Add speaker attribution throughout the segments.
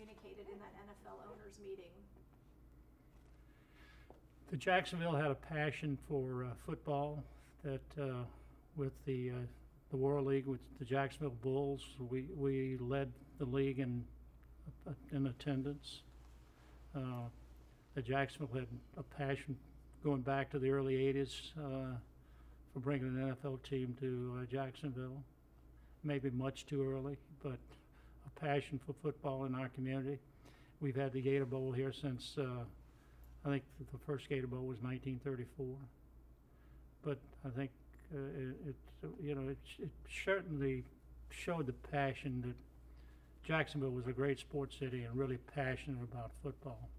Speaker 1: communicated in that NFL owners meeting?
Speaker 2: The Jacksonville had a passion for football that with the World League, with the Jacksonville Bulls, we led the league in attendance. The Jacksonville had a passion going back to the early 80s for bringing an NFL team to Jacksonville. Maybe much too early, but a passion for football in our community. We've had the Gator Bowl here since I think the first Gator Bowl was 1934. But I think it certainly showed the passion that Jacksonville was a great sports city and really passionate about football.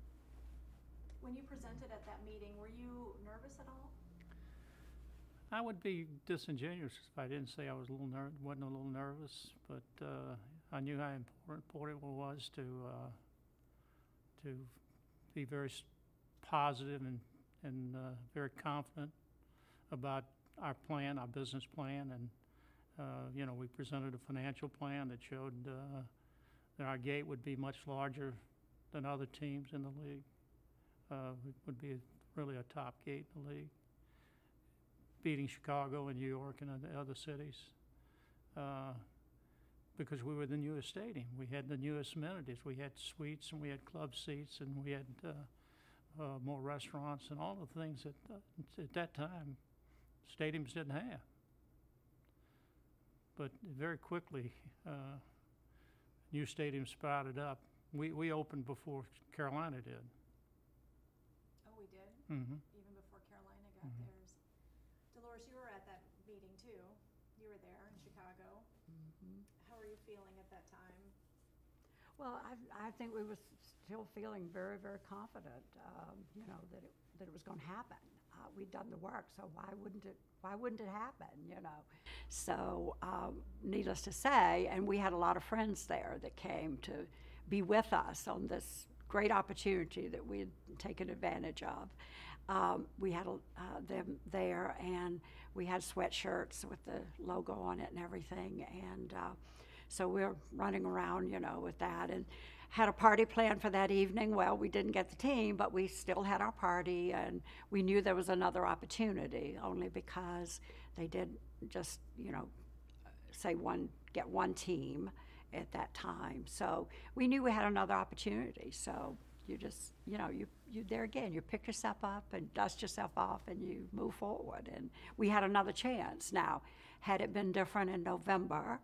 Speaker 1: When you presented at that meeting, were you nervous at all?
Speaker 2: I would be disingenuous if I didn't say I was wasn't a little nervous, but I knew how important it was to be very positive and very confident about our plan, our business plan, and we presented a financial plan that showed that our gate would be much larger than other teams in the league. It would be really a top gate in the league, beating Chicago and New York and other cities, because we were the newest stadium. We had the newest amenities. We had suites and we had club seats and we had more restaurants and all the things that at that time stadiums didn't have. But very quickly, new stadiums sprouted up. We opened before Carolina did.
Speaker 1: Oh, we did?
Speaker 2: Mm-hmm.
Speaker 1: Even before Carolina got theirs. Delores, you were at that meeting too. You were there in Chicago.
Speaker 3: Mm-hmm.
Speaker 1: How were you feeling at that time?
Speaker 3: Well, I think we were still feeling very, very confident, that it was going to happen. We'd done the work, so why wouldn't it happen, So needless to say, and we had a lot of friends there that came to be with us on this great opportunity that we had taken advantage of. We had them there, and we had sweatshirts with the logo on it and everything, and so we're running around, with that, and had a party planned for that evening. Well, we didn't get the team, but we still had our party, and we knew there was another opportunity, only because they did just, say get one team at that time. So we knew we had another opportunity. So you just, you there again, you pick yourself up and dust yourself off and you move forward. And we had another chance. Now, had it been different in November,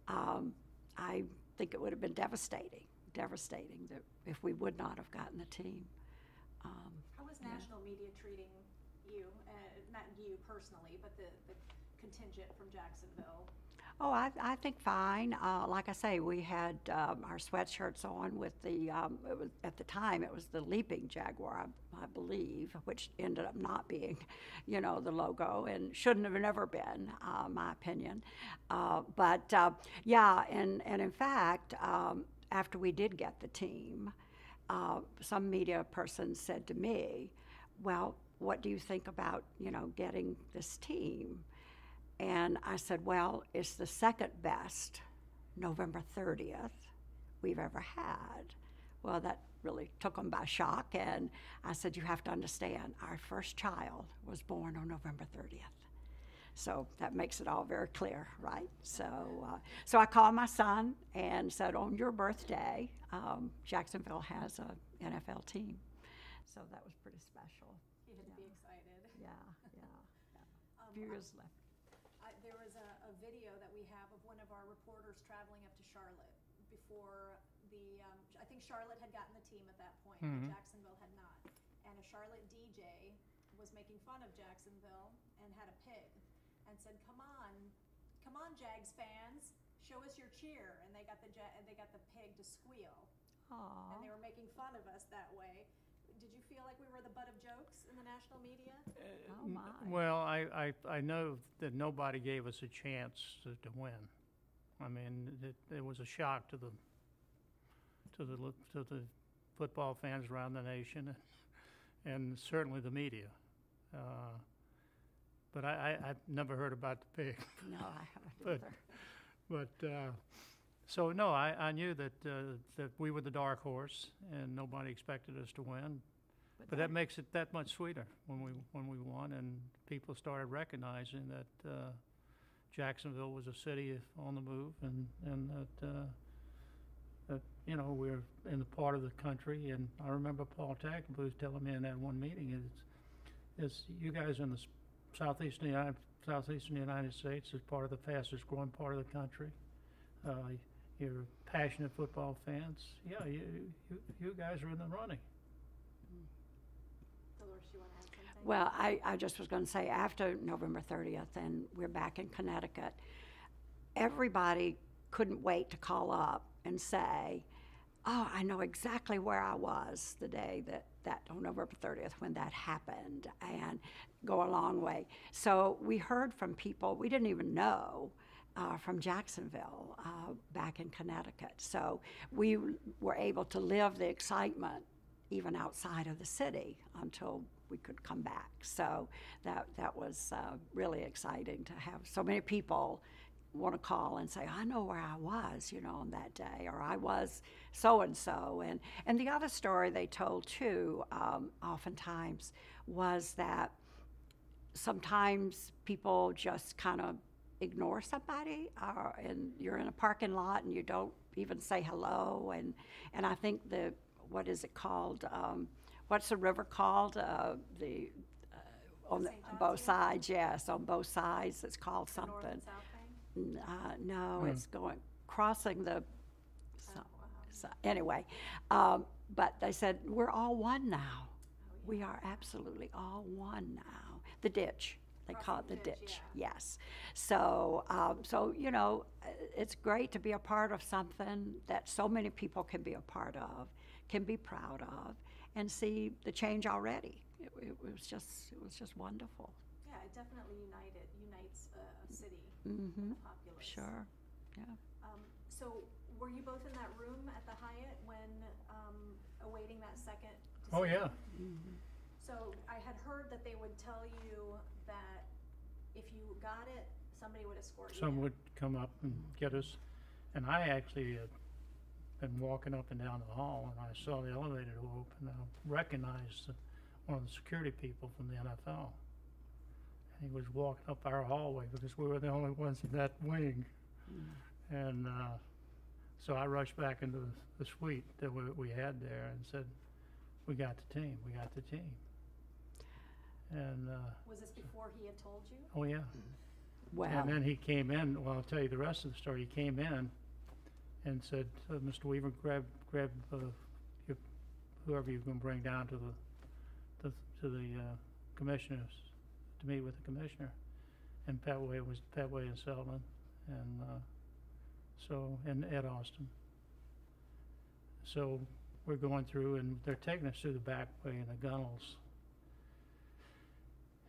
Speaker 3: I think it would have been devastating that if we would not have gotten the team.
Speaker 1: How was national media treating you, not you personally, but the contingent from Jacksonville?
Speaker 3: Oh, I think fine. Like I say, we had our sweatshirts on with the, it was, at the time, it was the Leaping Jaguar, I believe, which ended up not being, the logo, and shouldn't have never been, my opinion. Yeah, and in fact, after we did get the team, some media person said to me, well, what do you think about, getting this team? And I said, well, it's the second best November 30th we've ever had. Well, that really took them by shock, and I said, you have to understand, our first child was born on November 30th. So that makes it all very clear, right? So I called my son and said, on your birthday, Jacksonville has an NFL team. So that was pretty special.
Speaker 1: He had to be excited.
Speaker 3: Yeah. A few years left.
Speaker 1: There was a video that we have of one of our reporters traveling up to Charlotte before I think Charlotte had gotten the team at that point, but Jacksonville had not. And a Charlotte DJ was making fun of Jacksonville and had a pig and said, come on, Jags fans, show us your cheer. And they got the pig to squeal.
Speaker 3: Aww.
Speaker 1: And they were making fun of us that way. Did you feel like we were the butt of jokes in the national media?
Speaker 3: Oh my.
Speaker 2: Well, I know that nobody gave us a chance to win. I mean, it was a shock to the football fans around the nation, and certainly the media. But I've never heard about the pig.
Speaker 3: No, I haven't either.
Speaker 2: But So, no, I knew that we were the dark horse, and nobody expected us to win. But that makes it that much sweeter when we won, and people started recognizing that Jacksonville was a city on the move, and that you know, we're in the part of the country. And I remember Paul Tackenbooth telling me in that one meeting, is you guys in the southeastern United States is part of the fastest growing part of the country. You're passionate football fans. Yeah, you guys are in the running.
Speaker 1: Delores, you want to add something?
Speaker 3: Well, I just was going to say, after November 30th, and we're back in Connecticut, everybody couldn't wait to call up and say, oh, I know exactly where I was the day that on November 30th when that happened, and go a long way. So we heard from people we didn't even know from Jacksonville back in Connecticut. So we were able to live the excitement even outside of the city until we could come back. So that was really exciting to have so many people want to call and say, I know where I was, you know, on that day, or I was so-and-so. And the other story they told, too, oftentimes, was that sometimes people just kind of ignore somebody, and you're in a parking lot and you don't even say hello. And I think what is it called? What's the river called? On both sides, yes, on both sides, it's called
Speaker 1: The north
Speaker 3: something.
Speaker 1: and south bank?
Speaker 3: No,
Speaker 2: Hmm.
Speaker 3: it's crossing the,
Speaker 1: Oh, wow.
Speaker 3: anyway. But they said, we're all one now. We are absolutely all one now. The ditch, they call it the
Speaker 1: Crossing the
Speaker 3: ditch,
Speaker 1: ditch,
Speaker 3: yes. So, you know, it's great to be a part of something that so many people can be a part of, can be proud of, and see the change already. It was just wonderful.
Speaker 1: Yeah, it definitely unites a city,
Speaker 3: Mm-hmm.
Speaker 1: a populace.
Speaker 3: Sure, yeah.
Speaker 1: So were you both in that room at the Hyatt when awaiting that second
Speaker 2: Oh,
Speaker 1: decision?
Speaker 2: yeah.
Speaker 3: Mm-hmm.
Speaker 1: So I had heard that they would tell you that if you got it, somebody would escort you.
Speaker 2: Some would come up and get us. And I actually had been walking up and down the hall, and I saw the elevator door open, and I recognized one of the security people from the NFL. And he was walking up our hallway because we were the only ones in that wing. And so I rushed back into the suite that we had there and said, we got the team, we got the team. And,
Speaker 1: Was this before he had told you?
Speaker 2: oh yeah.
Speaker 3: Well,
Speaker 2: And then he came in, well, I'll tell you the rest of the story. He came in and said, Mr. Weaver, grab whoever you're gonna bring down to the commissioners, to meet with the commissioner. And Petway and Selden, and Ed Austin. So we're going through, and they're taking us through the back way in the gunnels.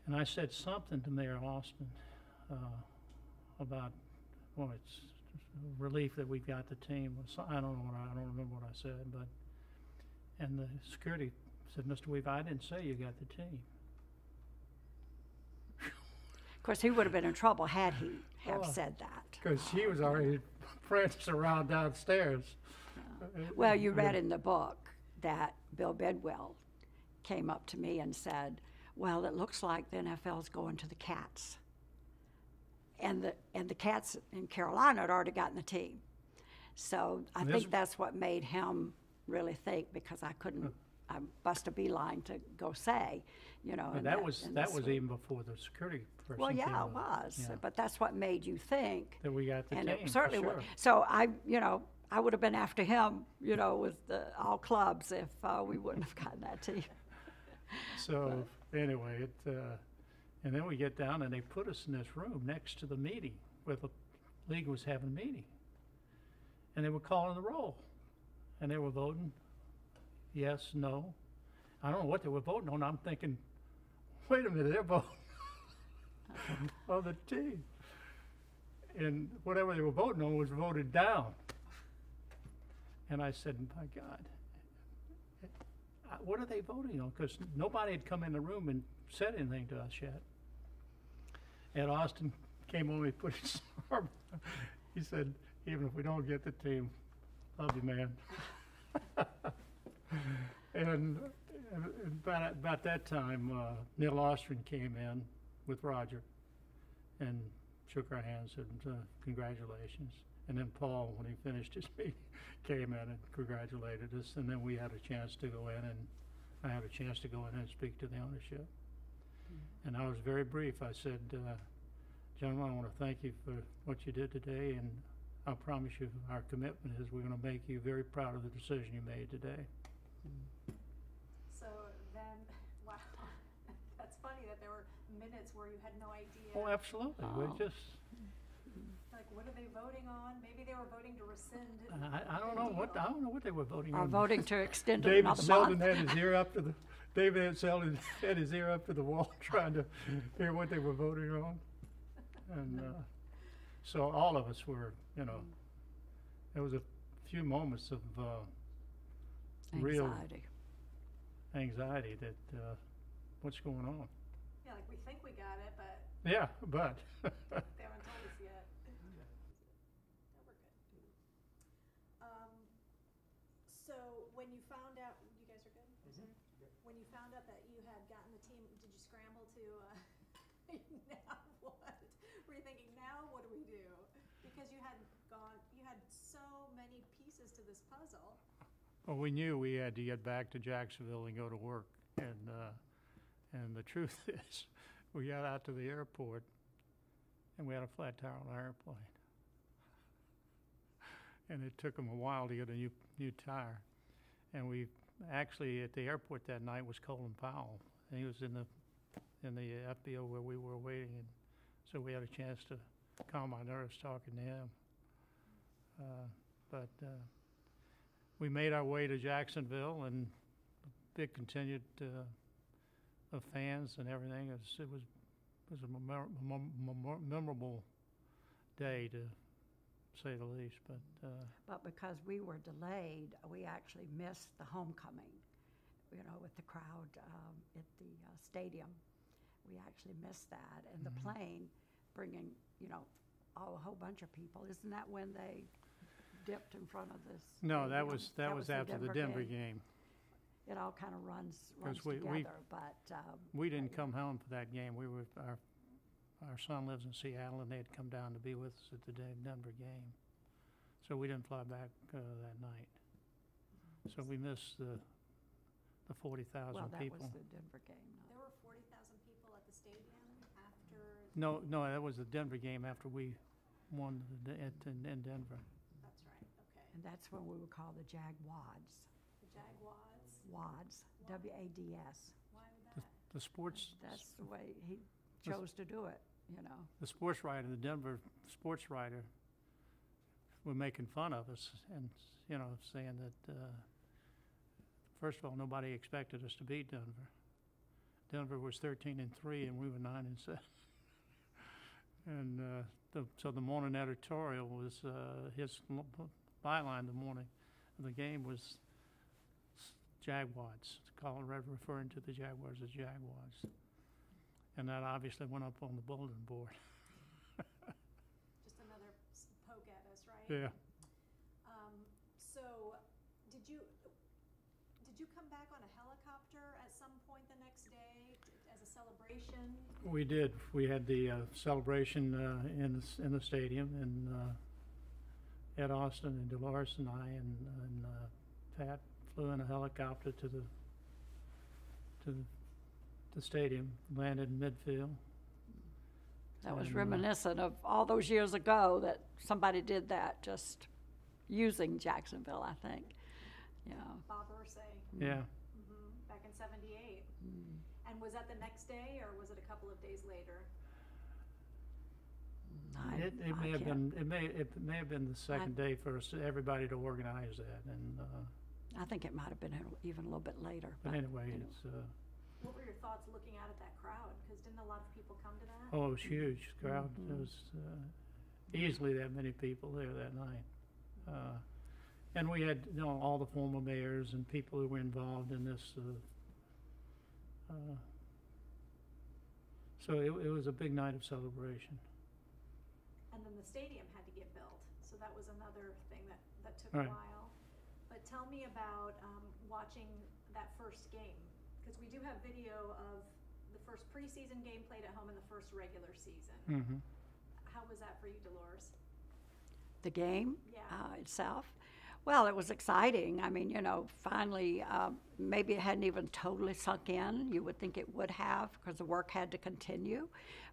Speaker 2: And I said something to Mayor Austin about, well, it's relief that we've got the team. I don't remember what I said, and the security said, Mr. Weaver, I didn't say you got the team.
Speaker 3: of course, he would have been in trouble had he have said that.
Speaker 2: Because she was already prancing around downstairs.
Speaker 3: Well, you read in the book that Bill Bedwell came up to me and said, well, it looks like the NFL's going to the Cats. And the Cats in Carolina had already gotten the team. So I think that's what made him really think, because I bust a beeline to go say, you know.
Speaker 2: But that was even before the security person
Speaker 3: Well,
Speaker 2: came
Speaker 3: yeah, it
Speaker 2: in.
Speaker 3: was.
Speaker 2: Yeah.
Speaker 3: But that's what made you think.
Speaker 2: That we got the
Speaker 3: And
Speaker 2: team,
Speaker 3: it certainly
Speaker 2: for
Speaker 3: would.
Speaker 2: sure.
Speaker 3: So I would have been after him, you know, with all clubs if we wouldn't have gotten that team.
Speaker 2: So anyway, and then we get down and they put us in this room next to the meeting where the league was having a meeting. And they were calling the roll. And they were voting yes, no. I don't know what they were voting on. I'm thinking, wait a minute, they're voting on the team. And whatever they were voting on was voted down. And I said, my God, what are they voting on? Because nobody had come in the room and said anything to us yet. Ed Austin came over and put his arm. He said, even if we don't get the team, love you, man. And about that time, Neil Ostrin came in with Roger and shook our hands and congratulations. And then Paul, when he finished his meeting, came in and congratulated us. And then we had a chance to go in, and I had a chance to go in and speak to the ownership. And I was very brief. I said, gentlemen, I want to thank you for what you did today, and I promise you our commitment is we're going to make you very proud of the decision you made today.
Speaker 1: So then, wow, that's funny that there were minutes where you had no idea.
Speaker 2: Oh, absolutely. We just,
Speaker 1: Like, what are they voting on? Maybe they were voting to rescind.
Speaker 2: I don't know what they were voting
Speaker 3: Are
Speaker 2: on.
Speaker 3: voting to extend it
Speaker 2: David
Speaker 3: another
Speaker 2: Selden
Speaker 3: month.
Speaker 2: had his ear up to the David Selden had his ear up to the wall trying to hear what they were voting on. And so all of us were, you know, there was a few moments of real anxiety that what's going on.
Speaker 1: Yeah, like we think we got it, but
Speaker 2: Yeah, but
Speaker 1: they haven't told us yet. No, we're good. So when you found out, you guys are good? When you found out that you had gotten the team, did you scramble to, now what? Were you thinking, now what do we do? Because you had so many pieces to this puzzle.
Speaker 2: well, we knew we had to get back to Jacksonville and go to work. And the truth is, we got out to the airport and we had a flat tire on our airplane. And it took them a while to get a new tire. And we actually at the airport that night was Colin Powell. And he was in the FBO where we were waiting, and so we had a chance to calm our nerves talking to him. But we made our way to Jacksonville, and big contingent of fans and everything. It was a memorable day, to say the least.
Speaker 3: But because we were delayed, we actually missed the homecoming, you know, with the crowd at the stadium. We actually missed that. And the plane bringing, you know, a whole bunch of people. Isn't that when they dipped in front of this?
Speaker 2: No, that
Speaker 3: stadium?
Speaker 2: was after the Denver game.
Speaker 3: It all kind of runs
Speaker 2: we
Speaker 3: together, but.
Speaker 2: We didn't come home for that game. We were our son lives in Seattle, and they had come down to be with us at the Denver game. So we didn't fly back that night. So we missed the 40,000
Speaker 3: well, that
Speaker 2: people.
Speaker 3: was the Denver game.
Speaker 1: There were 40,000 people at the stadium after.
Speaker 2: No, that was the Denver game after we won in Denver.
Speaker 1: That's right, okay.
Speaker 3: And that's when we were called the Jaguars.
Speaker 1: The Jaguars,
Speaker 3: WADS, W-A-D-S.
Speaker 1: why would that?
Speaker 2: The sports.
Speaker 3: That's the way he chose to do it, you know.
Speaker 2: The sports writer, the Denver sports writer, were making fun of us and, you know, saying that, first of all, nobody expected us to beat Denver. Denver was 13-3 and we were 9-7. And so the morning editorial was, his byline the morning of the game was Jaguars, referring to the Jaguars as Jaguars. And that obviously went up on the bulletin board.
Speaker 1: Just another poke at us, right?
Speaker 2: Yeah.
Speaker 1: So, did you come back on a helicopter at some point the next day as a celebration?
Speaker 2: We did. We had the celebration in the stadium, and Ed Austin and Delores and I and Pat flew in a helicopter to the stadium, landed in midfield.
Speaker 3: That was
Speaker 2: And,
Speaker 3: reminiscent of all those years ago that somebody did that, just using Jacksonville, I think. You know.
Speaker 1: Bob Ursay.
Speaker 2: Yeah.
Speaker 1: Back in '78. And was that the next day, or was it a couple of days later?
Speaker 2: It may have been. It may have been the second day for everybody to organize that, and.
Speaker 3: I think it might have been even a little bit later.
Speaker 2: But anyway,
Speaker 3: you know.
Speaker 2: it's.
Speaker 1: What were your thoughts looking out at that crowd? Because didn't a lot of people come to that?
Speaker 2: Oh, it was huge crowd. There was easily that many people there that night. And we had, you know, all the former mayors and people who were involved in this. So it was a big night of celebration.
Speaker 1: And then the stadium had to get built. So that was another thing that took
Speaker 2: Right.
Speaker 1: a while. But tell me about watching that first game, because we do have video of the first preseason game played at home and the first regular season.
Speaker 2: Mm-hmm.
Speaker 1: How was that for you, Delores?
Speaker 3: The game
Speaker 1: Yeah.
Speaker 3: itself. Well, it was exciting. I mean, finally, maybe it hadn't even totally sunk in. You would think it would have because the work had to continue.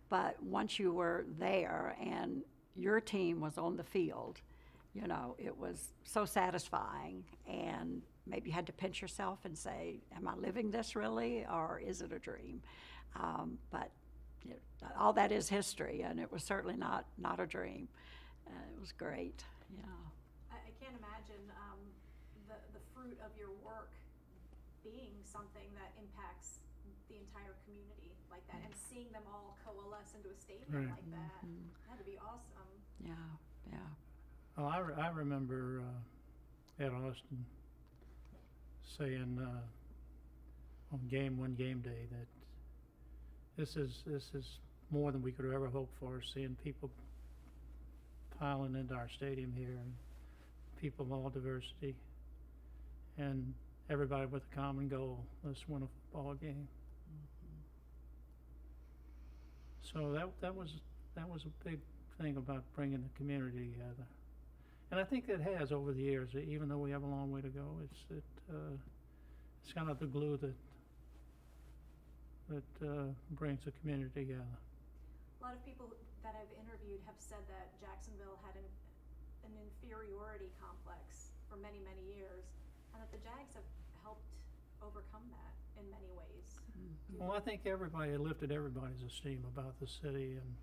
Speaker 3: But once you were there and your team was on the field, it was so satisfying. And maybe you had to pinch yourself and say, am I living this really, or is it a dream? But all that is history, and it was certainly not a dream. It was great,
Speaker 1: I can't imagine the fruit of your work being something that impacts the entire community like that, and seeing them all coalesce into a stadium
Speaker 2: Right.
Speaker 1: like that. That'd be awesome.
Speaker 3: Yeah.
Speaker 2: Well, I remember Ed Austin saying on one game day that this is more than we could ever hope for, seeing people piling into our stadium here, and people of all diversity, and everybody with a common goal. Let's win a football game. So that was a big thing about bringing the community together, and I think it has over the years. Even though we have a long way to go, it's kind of the glue that brings the community together.
Speaker 1: A lot of people that I've interviewed have said that Jacksonville had an inferiority complex for many, many years, and that the Jags have helped overcome that in many ways.
Speaker 2: Well, I think everybody lifted everybody's esteem about the city and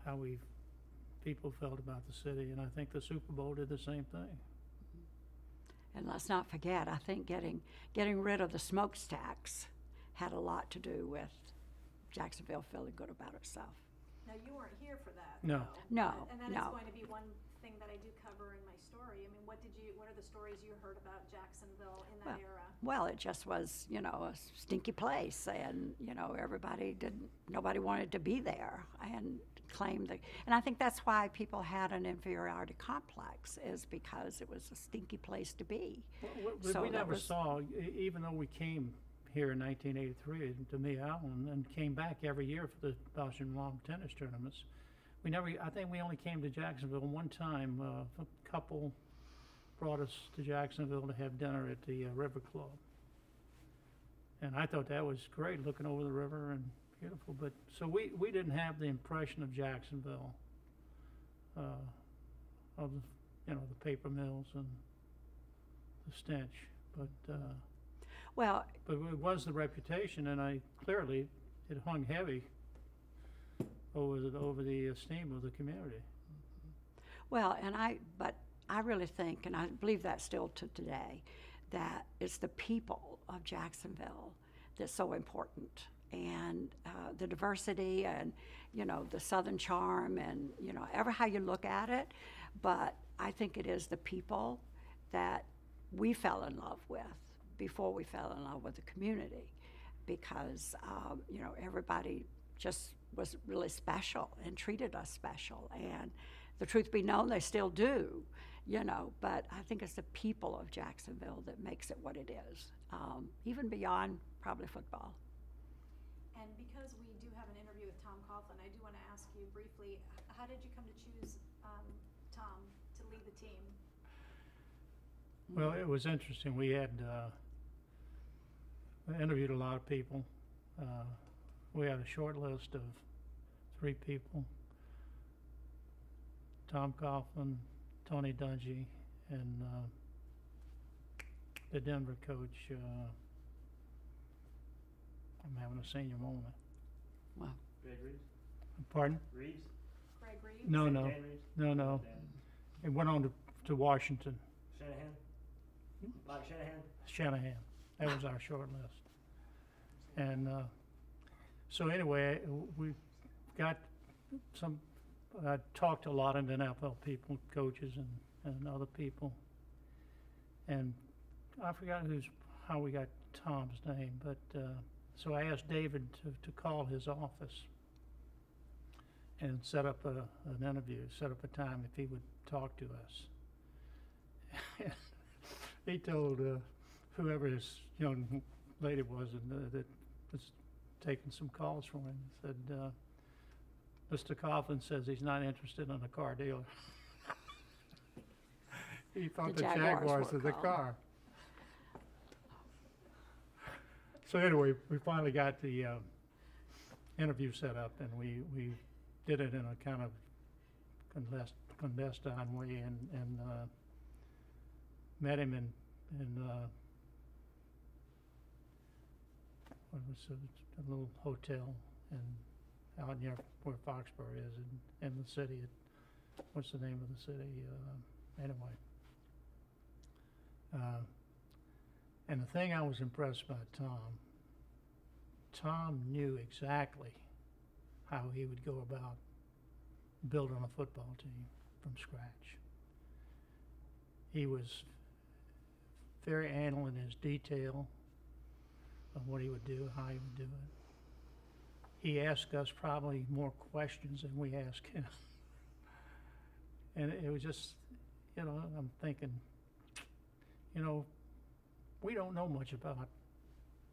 Speaker 2: how people felt about the city, and I think the Super Bowl did the same thing.
Speaker 3: And let's not forget, I think getting rid of the smokestacks had a lot to do with Jacksonville feeling good about itself.
Speaker 1: Now, you weren't here for that.
Speaker 2: No.
Speaker 1: though.
Speaker 3: No,
Speaker 1: And that is
Speaker 3: no.
Speaker 1: going to be one thing that I do cover in my story. I mean, what are the stories you heard about Jacksonville in that era?
Speaker 3: Well, it just was, a stinky place, and nobody wanted to be there, and claimed that. And I think that's why people had an inferiority complex, is because it was a stinky place to be. So
Speaker 2: We
Speaker 3: that
Speaker 2: never
Speaker 3: was-
Speaker 2: saw, even though we came here in 1983 to Mee Island and came back every year for the Boston Long tennis tournaments. I think we only came to Jacksonville one time. A couple brought us to Jacksonville to have dinner at the River Club. And I thought that was great, looking over the river and beautiful. But so we didn't have the impression of Jacksonville, of the paper mills and the stench.
Speaker 3: Well,
Speaker 2: But it was the reputation, and clearly it hung heavy over the esteem of the community.
Speaker 3: Well, but I really think, and I believe that still to today, that it's the people of Jacksonville that's so important, and the diversity, and the Southern charm, and ever how you look at it. But I think it is the people that we fell in love with before we fell in love with the community, because everybody just was really special and treated us special, and the truth be known, they still do, but I think it's the people of Jacksonville that makes it what it is, even beyond probably football.
Speaker 1: And because we do have an interview with Tom Coughlin, I do want to ask you briefly, how did you come to choose Tom to lead the team?
Speaker 2: Well, it was interesting. We had interviewed a lot of people. We had a short list of 3 people: Tom Coughlin, Tony Dungy, and the Denver coach. I'm having a senior moment.
Speaker 3: Wow.
Speaker 4: Greg Reeves?
Speaker 2: Pardon?
Speaker 4: Reeves?
Speaker 1: Greg Reeves?
Speaker 2: No.
Speaker 4: Dan Reeves?
Speaker 2: No. It went on to Washington.
Speaker 4: Shanahan? Mike Shanahan?
Speaker 2: Shanahan. That was our short list. And so anyway, we got I talked to a lot of NFL people, coaches and other people. And I forgot how we got Tom's name, but so I asked David to call his office. and set up an interview, set up a time if he would talk to us. He told whoever his young lady was that was taking some calls from him, said, Mr. Coughlin says he's not interested in a car dealer. He thought the Jaguars were the car. So anyway, we finally got the interview set up, and we did it in a kind of clandestine way, and met him in what was it, a little hotel out near where Foxborough is in the city. What's the name of the city? Anyway. And the thing I was impressed by Tom knew exactly how he would go about building a football team from scratch. He was very anal in his detail of what he would do, how he would do it. He asked us probably more questions than we asked him. And it was just, I'm thinking, we don't know much about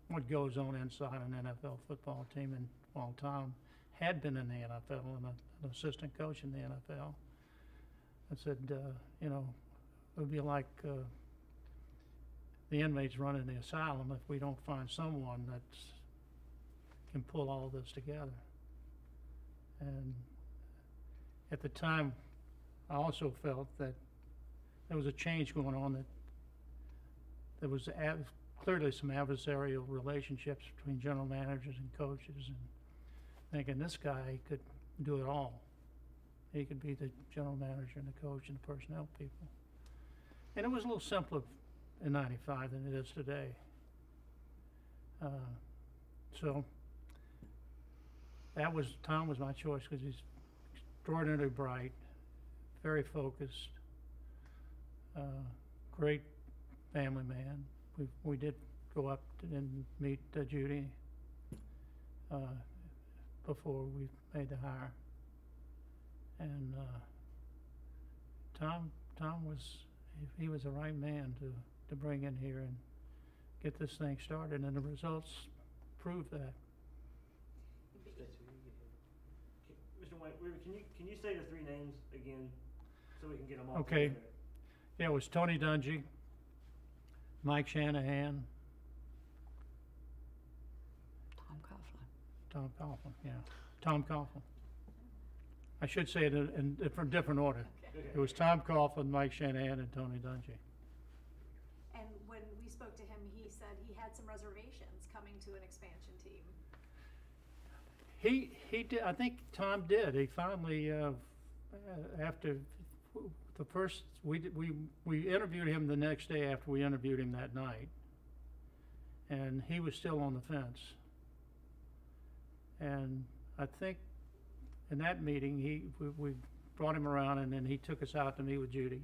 Speaker 2: what goes on inside an NFL football team. And while Tom had been in the NFL and an assistant coach in the NFL, I said, it would be like the inmates running the asylum if we don't find someone that can pull all this together. And at the time, I also felt that there was a change going on, that there was clearly some adversarial relationships between general managers and coaches, and thinking this guy could do it all. He could be the general manager and the coach and the personnel people. And it was a little simpler in '95 than it is today. So Tom was my choice because he's extraordinarily bright, very focused, great family man. We did go up and meet Judy before we made the hire, and Tom was the right man to bring in here and get this thing started, and the results prove that.
Speaker 4: Mr. Weaver, can you say the three names again so we can get them all?
Speaker 2: Okay.
Speaker 4: Together?
Speaker 2: Yeah, it was Tony Dungy, Mike Shanahan, Tom Coughlin. I should say it in different order.
Speaker 4: Okay.
Speaker 2: It was Tom Coughlin, Mike Shanahan, and Tony Dungy.
Speaker 1: And when we spoke to him, he said he had some reservations coming to an expansion team.
Speaker 2: He did. I think Tom did. He finally, after the first, we interviewed him the next day after we interviewed him that night, and he was still on the fence. And I think in that meeting, we brought him around, and then he took us out to meet with Judy.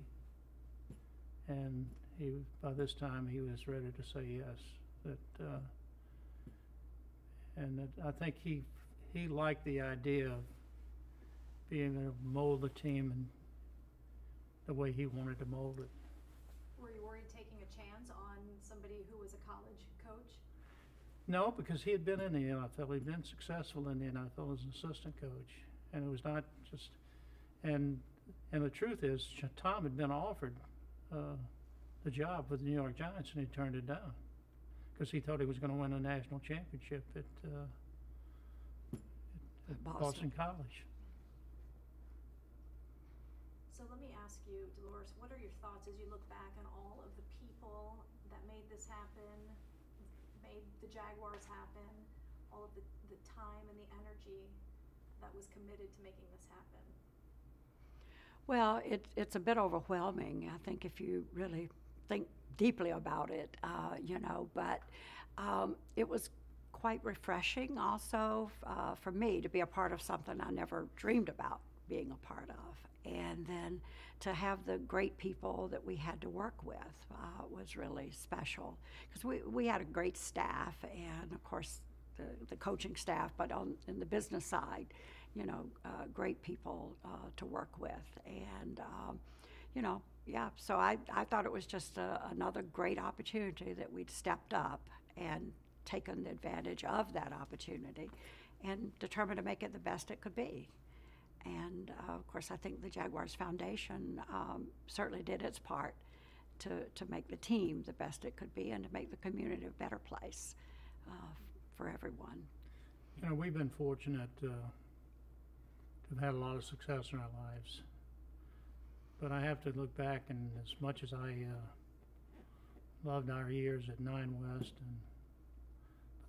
Speaker 2: And by this time, he was ready to say yes. I think he liked the idea of being able to mold the team in the way he wanted to mold it.
Speaker 1: Were you worried taking a chance on somebody who was a college coach?
Speaker 2: No, because he had been in the NFL. He'd been successful in the NFL as an assistant coach. And it was not just, and the truth is, Tom had been offered the job with the New York Giants, and he turned it down because he thought he was going to win a national championship at Boston College.
Speaker 1: So let me ask you, Delores, what are your thoughts as you look back on all of the people that made this happen, made the Jaguars happen, all of the time and the energy that was committed to making this happen?
Speaker 3: Well, it's a bit overwhelming, I think, if you really think deeply about it, but it was quite refreshing also for me to be a part of something I never dreamed about being a part of. And then to have the great people that we had to work with was really special, because we had a great staff, and of course the coaching staff, but in the business side, great people to work with. And, yeah, so I thought it was just another great opportunity that we'd stepped up and taken advantage of that opportunity and determined to make it the best it could be. And of course, I think the Jaguars Foundation certainly did its part to make the team the best it could be and to make the community a better place for everyone.
Speaker 2: We've been fortunate to have had a lot of success in our lives. But I have to look back, and as much as I loved our years at 9 West and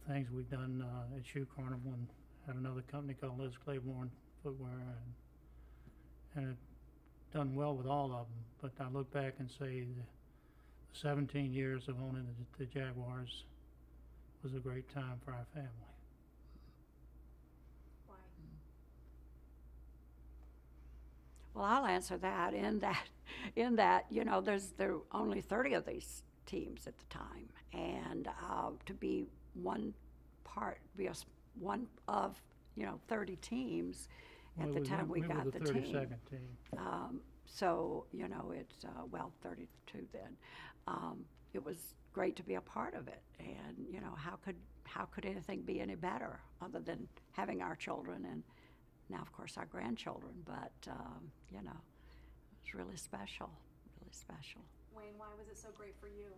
Speaker 2: the things we've done at Shoe Carnival and had another company called Liz Claiborne Footwear, and done well with all of them. But I look back and say the 17 years of owning the Jaguars was a great time for our family.
Speaker 1: Why?
Speaker 3: Well, I'll answer that in that there are only 30 of these teams at the time, and to be one of 30 teams at the time we got the team.
Speaker 2: We were the 32nd team.
Speaker 3: So it's 32 then. It was great to be a part of it, and how could anything be any better other than having our children and now, of course, our grandchildren? But it's really special, really special.
Speaker 1: Wayne, why was it so great for you?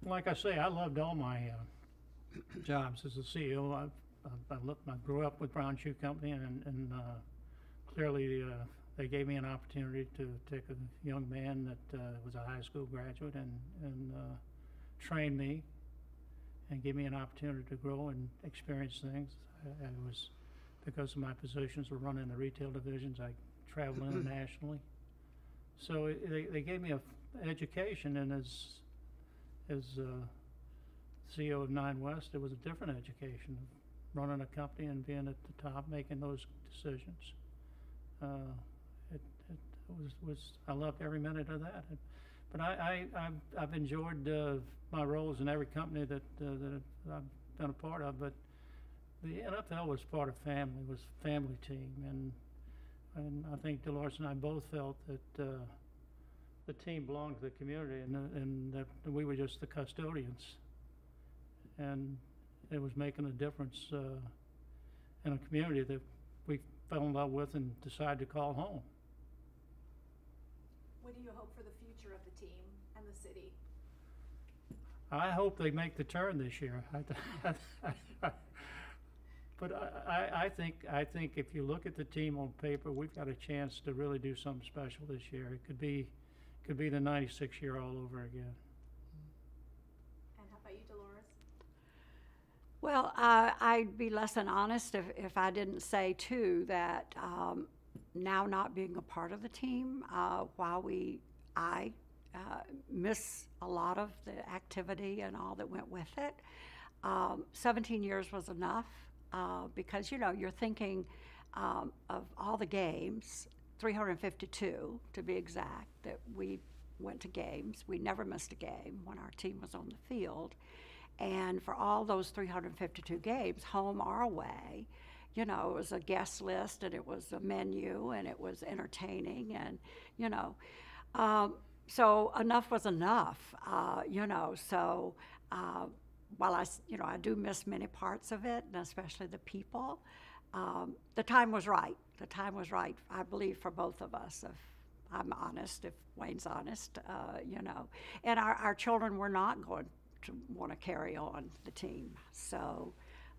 Speaker 2: Like I say, I loved all my jobs as a CEO. I grew up with Brown Shoe Company, and clearly they gave me an opportunity to take a young man that was a high school graduate and train me and give me an opportunity to grow and experience things. I was, because of my positions of running the retail divisions, I traveled internationally. So they gave me an education, and as CEO of 9 West, it was a different education, running a company and being at the top, making those decisions. It was I loved every minute of that. But I've enjoyed my roles in every company that I've been a part of. But the NFL was part of family, was a family team, and I think Delores and I both felt that the team belonged to the community, and that we were just the custodians, and it was making a difference in a community that we fell in love with and decided to call home.
Speaker 1: What do you hope for the future of the team and the city?
Speaker 2: I hope they make the turn this year. But I think if you look at the team on paper, we've got a chance to really do something special this year. It could be the '96 year all over again.
Speaker 1: And how about you, Delores?
Speaker 3: Well, I'd be less than honest if I didn't say too that now not being a part of the team, while I miss a lot of the activity and all that went with it, 17 years was enough. Because you're thinking of all the games, 352 to be exact, that we went to games. We never missed a game when our team was on the field. And for all those 352 games, home or away, it was a guest list, and it was a menu, and it was entertaining, and so enough was enough. So while I do miss many parts of it, and especially the people, the time was right. The time was right, I believe, for both of us. If I'm honest, if Wayne's honest, and our children were not going to want to carry on the team. So,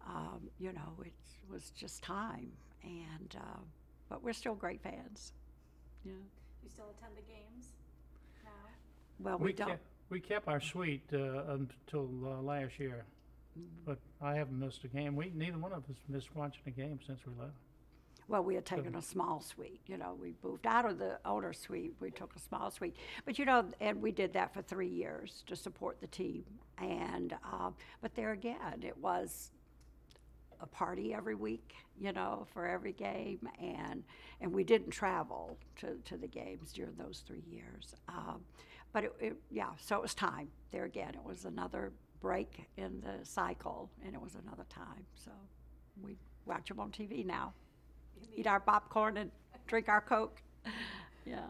Speaker 3: it was just time, and but we're still great fans. Yeah.
Speaker 1: You still attend the games now?
Speaker 3: Well, we don't.
Speaker 2: We kept our suite until last year, but I haven't missed a game. Neither one of us missed watching a game since we left.
Speaker 3: Well, we had taken a small suite. We moved out of the older suite. We took a small suite. But, and we did that for 3 years to support the team. And, but there again, it was a party every week, for every game. And we didn't travel to the games during those 3 years. But so it was time. There again, it was another break in the cycle, and it was another time. So we watch them on TV now. Eat our popcorn and drink our Coke. Yeah.